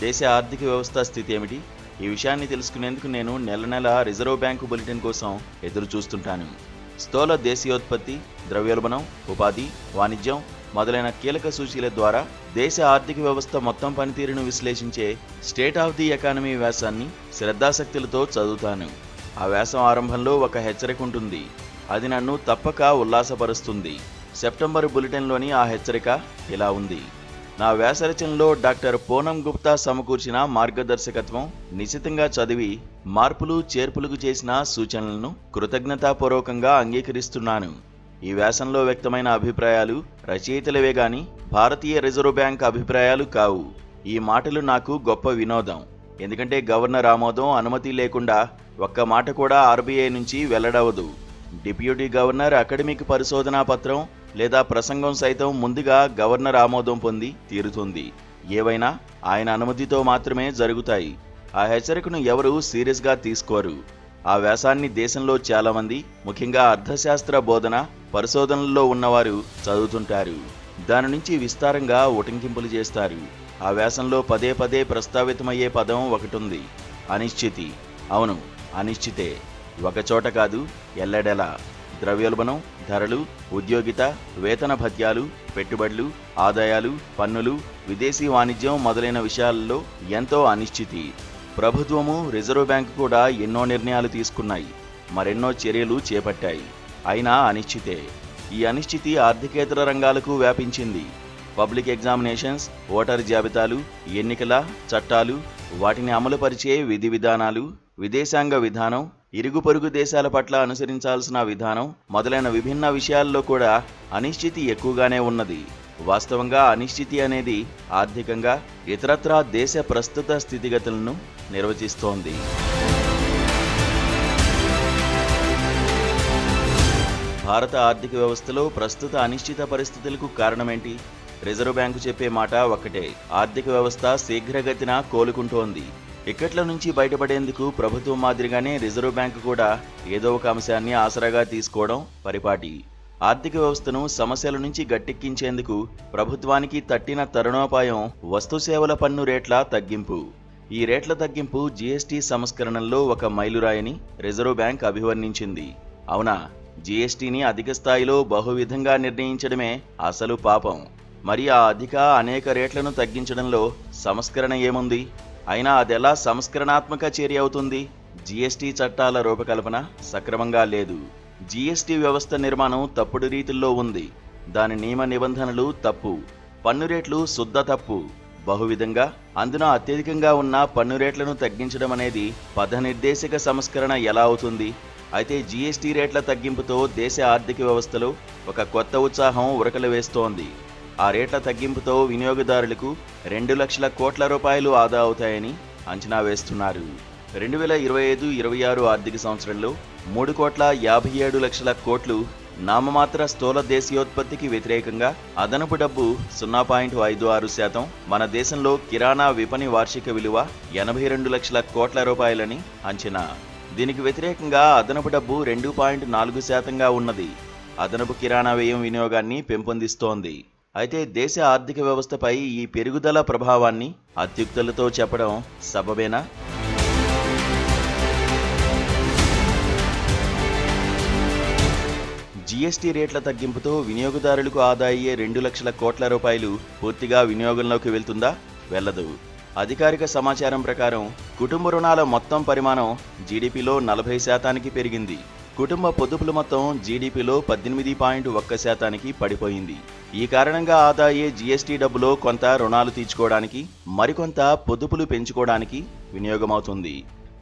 దేశ ఆర్థిక వ్యవస్థ స్థితి ఏమిటి? ఈ విషయాన్ని తెలుసుకునేందుకు నేను నెల రిజర్వ్ బ్యాంకు బులెటిన్ కోసం ఎదురు చూస్తుంటాను. స్థూల దేశీయోత్పత్తి, ద్రవ్యోల్బణం, ఉపాధి, వాణిజ్యం మొదలైన కీలక సూచీల ద్వారా దేశ ఆర్థిక వ్యవస్థ మొత్తం పనితీరును విశ్లేషించే స్టేట్ ఆఫ్ ది ఎకానమీ వ్యాసాన్ని శ్రద్ధాశక్తులతో చదువుతాను. ఆ వ్యాసం ఆరంభంలో ఒక హెచ్చరిక ఉంటుంది. అది నన్ను తప్పక ఉల్లాసపరుస్తుంది. సెప్టెంబర్ బులెటిన్లోని ఆ హెచ్చరిక ఇలా ఉంది. నా వ్యాసరచనలో డాక్టర్ పూనం గుప్తా సమకూర్చిన మార్గదర్శకత్వం నిశితంగా చదివి మార్పులు చేర్పులకు చేసిన సూచనలను కృతజ్ఞతాపూర్వకంగా అంగీకరిస్తున్నాను. ఈ వ్యాసంలో వ్యక్తమైన అభిప్రాయాలు రచయితలవే గాని భారతీయ రిజర్వ్ బ్యాంక్ అభిప్రాయాలు కావు. ఈ మాటలు నాకు గొప్ప వినోదం. ఎందుకంటే గవర్నర్ ఆమోదం, అనుమతి లేకుండా ఒక్క మాట కూడా ఆర్బీఐ నుంచి వెల్లడవదు. డిప్యూటీ గవర్నర్ అకాడమిక్ పరిశోధనా పత్రం లేదా ప్రసంగం సైతం ముందుగా గవర్నర్ ఆమోదం పొంది తీరుతుంది. ఏవైనా ఆయన అనుమతితో మాత్రమే జరుగుతాయి. ఆ హెచ్చరికను ఎవరూ సీరియస్గా తీసుకోరు. ఆ వ్యాసాన్ని దేశంలో చాలామంది, ముఖ్యంగా అర్థశాస్త్ర బోధన పరిశోధనల్లో ఉన్నవారు చదువుతుంటారు. దాని నుంచి విస్తారంగా ఉటంకింపులు చేస్తారు. ఆ వ్యాసంలో పదే పదే ప్రస్తావితమయ్యే పదం ఒకటుంది, అనిశ్చితి. అవును, అనిశ్చితే. ఒకచోట కాదు, ఎల్లడెలా. ద్రవ్యోల్బణం, ధరలు, ఉద్యోగిత, వేతన భత్యాలు, పెట్టుబడులు, ఆదాయాలు, పన్నులు, విదేశీ వాణిజ్యం మొదలైన విషయాలలో ఎంతో అనిశ్చితి. ప్రభుత్వము, రిజర్వ్ బ్యాంకు కూడా ఎన్నో నిర్ణయాలు తీసుకున్నాయి, మరెన్నో చర్యలు చేపట్టాయి. అయినా అనిశ్చితే. ఈ అనిశ్చితి ఆర్థికేతర రంగాలకు వ్యాపించింది. పబ్లిక్ ఎగ్జామినేషన్స్, ఓటర్ జాబితాలు, ఎన్నికల చట్టాలు, వాటిని అమలుపరిచే విధి విధానాలు, విదేశాంగ విధానం, ఇరుగు పొరుగు దేశాల పట్ల అనుసరించాల్సిన విధానం మొదలైన విభిన్న విషయాల్లో కూడా అనిశ్చితి ఎక్కువగానే ఉన్నది. వాస్తవంగా అనిశ్చితి అనేది ఆర్థికంగా ఇతరత్రా దేశ ప్రస్తుత స్థితిగతులను నిర్వచిస్తోంది. భారత ఆర్థిక వ్యవస్థలో ప్రస్తుత అనిశ్చిత పరిస్థితులకు కారణమేంటి? రిజర్వ్ బ్యాంకు చెప్పే మాట ఒక్కటే, ఆర్థిక వ్యవస్థ శీఘ్రగతిన కోలుకుంటోంది. ఇక్కట్ల నుంచి బయటపడేందుకు ప్రభుత్వం మాదిరిగానే రిజర్వ్ బ్యాంకు కూడా ఏదో ఒక అంశాన్ని ఆసరాగా తీసుకోవడం పరిపాటి. ఆర్థిక వ్యవస్థను సమస్యల నుంచి గట్టెక్కించేందుకు ప్రభుత్వానికి తట్టిన తరుణోపాయం వస్తుసేవల పన్ను రేట్ల తగ్గింపు. ఈ రేట్ల తగ్గింపు జీఎస్టీ సంస్కరణల్లో ఒక మైలురాయని రిజర్వ్ బ్యాంక్ అభివర్ణించింది. అవునా, జీఎస్టీని అధిక స్థాయిలో బహువిధంగా నిర్ణయించడమే అసలు పాపం. మరి ఆ అనేక రేట్లను తగ్గించడంలో సంస్కరణ ఏముంది? అయినా అదెలా సంస్కరణాత్మక చర్య అవుతుంది? జీఎస్టీ చట్టాల రూపకల్పన సక్రమంగా లేదు. జీఎస్టీ వ్యవస్థ నిర్మాణం తప్పుడు రీతుల్లో ఉంది. దాని నియమ నిబంధనలు తప్పు, పన్ను రేట్లు శుద్ధ తప్పు. బహువిధంగా అందున అత్యధికంగా ఉన్న పన్ను రేట్లను తగ్గించడం అనేది పథనిర్దేశక సంస్కరణ ఎలా అవుతుంది? అయితే జీఎస్టీ రేట్ల తగ్గింపుతో దేశ ఆర్థిక వ్యవస్థలో ఒక కొత్త ఉత్సాహం ఉరకలు వేస్తోంది. ఆ రేట్ల తగ్గింపుతో వినియోగదారులకు 2 లక్షల కోట్ల రూపాయలు ఆదా అవుతాయని అంచనా వేస్తున్నారు. 2025-26 ఆర్థిక సంవత్సరంలో 3,57,00,00,000 కోట్లు నామమాత్ర స్థూల దేశీయోత్పత్తికి వ్యతిరేకంగా అదనపు డబ్బు 0.56%. మన దేశంలో కిరాణా విపణి వార్షిక విలువ 82 లక్షల కోట్ల రూపాయలని అంచనా. దీనికి వ్యతిరేకంగా అదనపు డబ్బు 2.4%గా ఉన్నది. అదనపు కిరాణా వ్యయం వినియోగాన్ని పెంపొందిస్తోంది. అయితే దేశ ఆర్థిక వ్యవస్థపై ఈ పెరుగుదల ప్రభావాన్ని అత్యుక్తులతో చెప్పడం సబబేనా? జీఎస్టీ రేట్ల తగ్గింపుతో వినియోగదారులకు ఆదా అయ్యే 2 లక్షల కోట్ల రూపాయలు పూర్తిగా వినియోగంలోకి వెళ్తుందా? వెళ్ళదు. అధికారిక సమాచారం ప్రకారం కుటుంబ రుణాల మొత్తం పరిమాణం జీడీపీలో 40% పెరిగింది. కుటుంబ పొదుపుల మొత్తం జీడీపీలో 18.1% పడిపోయింది. ఈ కారణంగా ఆదా అయ్యే జీఎస్టీ డబ్బులో కొంత రుణాలు తీర్చుకోవడానికి, మరికొంత పొదుపులు పెంచుకోవడానికి వినియోగమవుతుంది.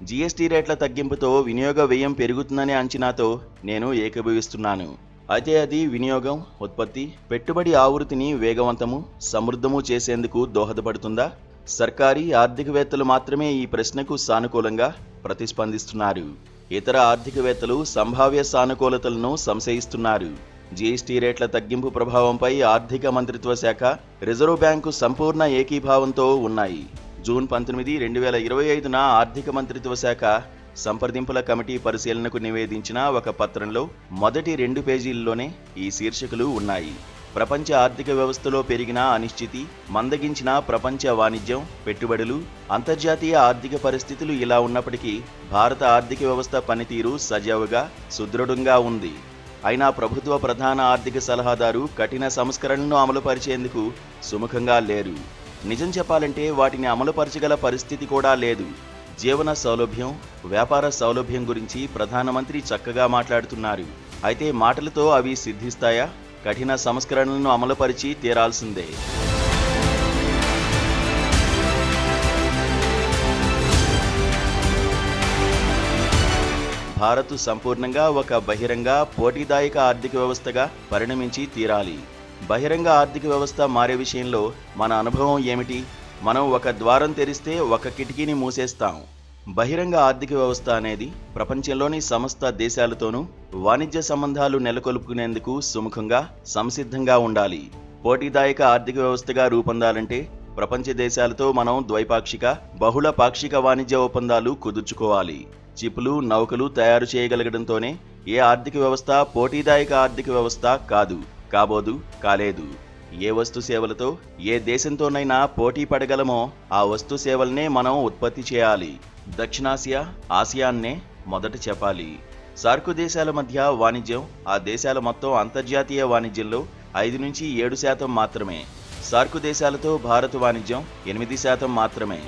జీఎస్టీ రేట్ల తగ్గింపుతో వినియోగ వ్యయం పెరుగుతుందనే అంచనాతో నేను ఏకీభవిస్తున్నాను. అయితే అది వినియోగం, ఉత్పత్తి, పెట్టుబడి ఆవృత్తిని వేగవంతము, సమృద్ధము చేసేందుకు దోహదపడుతుందా? సర్కారీ ఆర్థికవేత్తలు మాత్రమే ఈ ప్రశ్నకు సానుకూలంగా ప్రతిస్పందిస్తున్నారు. ఇతర ఆర్థికవేత్తలు సంభావ్య సానుకూలతలను సంశయిస్తున్నారు. జీఎస్టీ రేట్ల తగ్గింపు ప్రభావంపై ఆర్థిక మంత్రిత్వ శాఖ, రిజర్వ్ బ్యాంకు సంపూర్ణ ఏకీభావంతో ఉన్నాయి. జూన్ 19, 2025న ఆర్థిక మంత్రిత్వ శాఖ సంప్రదింపుల కమిటీ పరిశీలనకు నివేదించిన ఒక పత్రంలో మొదటి 2 పేజీల్లోనే ఈ శీర్షికలు ఉన్నాయి. ప్రపంచ ఆర్థిక వ్యవస్థలో పెరిగిన అనిశ్చితి, మందగించిన ప్రపంచ వాణిజ్యం, పెట్టుబడులు, అంతర్జాతీయ ఆర్థిక పరిస్థితులు ఇలా ఉన్నప్పటికీ భారత ఆర్థిక వ్యవస్థ పనితీరు సజావుగా, సుదృఢంగా ఉంది. అయినా ప్రభుత్వ ప్రధాన ఆర్థిక సలహాదారు కఠిన సంస్కరణలను అమలుపరిచేందుకు సుముఖంగా లేరు. నిజం చెప్పాలంటే వాటిని అమలుపరచగల పరిస్థితి కూడా లేదు. జీవన సౌలభ్యం, వ్యాపార సౌలభ్యం గురించి ప్రధానమంత్రి చక్కగా మాట్లాడుతున్నారు. అయితే మాటలతో అవి సిద్ధిస్తాయా? కఠిన సంస్కరణలను అమలుపరిచి తీరాల్సిందే. భారత్ సంపూర్ణంగా ఒక బహిరంగ, పోటీదాయక ఆర్థిక వ్యవస్థగా పరిణమించి తీరాలి. బహిరంగ ఆర్థిక వ్యవస్థ మారే విషయంలో మన అనుభవం ఏమిటి? మనం ఒక ద్వారం తెరిస్తే ఒక కిటికీని మూసేస్తాం. బహిరంగ ఆర్థిక వ్యవస్థ అనేది ప్రపంచంలోని సమస్త దేశాలతోనూ వాణిజ్య సంబంధాలు నెలకొల్పుకునేందుకు సుముఖంగా, సంసిద్ధంగా ఉండాలి. పోటీదాయక ఆర్థిక వ్యవస్థగా రూపొందాలంటే ప్రపంచ దేశాలతో మనం ద్వైపాక్షిక, బహుళ పాక్షిక వాణిజ్య ఒప్పందాలు కుదుర్చుకోవాలి. చిపులు, నౌకలు తయారు చేయగలగడంతోనే ఏ ఆర్థిక వ్యవస్థ పోటీదాయక ఆర్థిక వ్యవస్థ కాదు, కాబోదు, కాలేదు. ఏ వస్తు సేవలతో ఏ దేశంతోనైనా పోటీ పడగలమో ఆ వస్తు సేవలనే మనం ఉత్పత్తి చేయాలి. దక్షిణాసియా, ఆసియాన్నే మొదట చెప్పాలి. సార్క్ దేశాల మధ్య వాణిజ్యం ఆ దేశాల మొత్తం అంతర్జాతీయ వాణిజ్యంలో 5-7% మాత్రమే. సార్క్ దేశాలతో భారత్ వాణిజ్యం 8% మాత్రమే.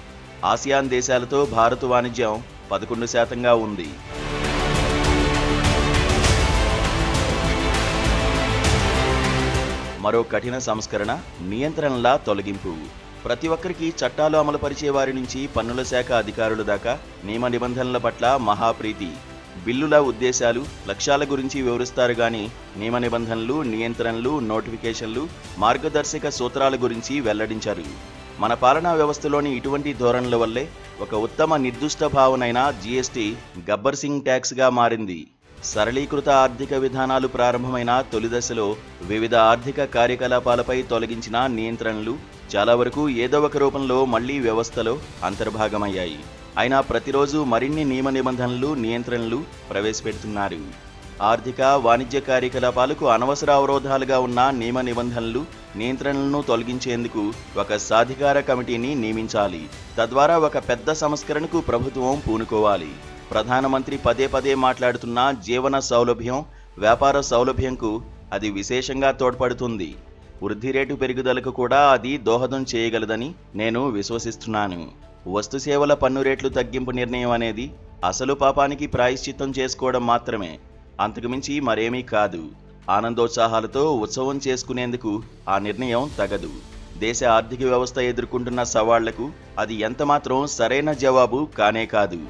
ఆసియాన్ దేశాలతో భారత్ వాణిజ్యం 11%గా ఉంది. మరో కఠిన సంస్కరణ నియంత్రణల తొలగింపు. ప్రతి ఒక్కరికి చట్టాలు అమలుపరిచే వారి నుంచి పన్నుల శాఖ అధికారుల దాకా నియమ నిబంధనల పట్ల మహాప్రీతి. బిల్లుల ఉద్దేశాలు, లక్ష్యాల గురించి వివరిస్తారు గాని నియమ నిబంధనలు, నియంత్రణలు, నోటిఫికేషన్లు, మార్గదర్శక సూత్రాల గురించి వెల్లడించారు. మన పాలనా వ్యవస్థలోని ఇటువంటి ధోరణుల వల్లే ఒక ఉత్తమ నిర్దిష్ట భావనైన జీఎస్టీ గబ్బర్ సింగ్ ట్యాక్స్గా మారింది. సరళీకృత ఆర్థిక విధానాలు ప్రారంభమైన తొలి దశలో వివిధ ఆర్థిక కార్యకలాపాలపై తొలగించిన నియంత్రణలు చాలా వరకు ఏదో ఒక రూపంలో మళ్లీ వ్యవస్థలో అంతర్భాగమయ్యాయి. అయినా ప్రతిరోజు మరిన్ని నియమ నిబంధనలు, నియంత్రణలు ప్రవేశపెడుతున్నారు. ఆర్థిక, వాణిజ్య కార్యకలాపాలకు అనవసర అవరోధాలుగా ఉన్న నియమ నిబంధనలు, నియంత్రణలను తొలగించేందుకు ఒక సాధికార కమిటీని నియమించాలి. తద్వారా ఒక పెద్ద సంస్కరణకు ప్రభుత్వం పూనుకోవాలి. ప్రధానమంత్రి పదే మాట్లాడుతున్న జీవన సౌలభ్యం, వ్యాపార సౌలభ్యంకు అది విశేషంగా తోడ్పడుతుంది. వృద్ధి రేటు పెరుగుదలకు కూడా అది దోహదం చేయగలదని నేను విశ్వసిస్తున్నాను. వస్తు సేవల పన్ను రేట్లు తగ్గింపు నిర్ణయం అనేది అసలు పాపానికి ప్రాయశ్చిత్తం చేసుకోవడం మాత్రమే, అంతకుమించి మరేమీ కాదు. ఆనందోత్సాహాలతో ఉత్సవం చేసుకునేందుకు ఆ నిర్ణయం తగదు. దేశ ఆర్థిక వ్యవస్థ ఎదుర్కొంటున్న సవాళ్లకు అది ఎంతమాత్రం సరైన జవాబు కానే కాదు.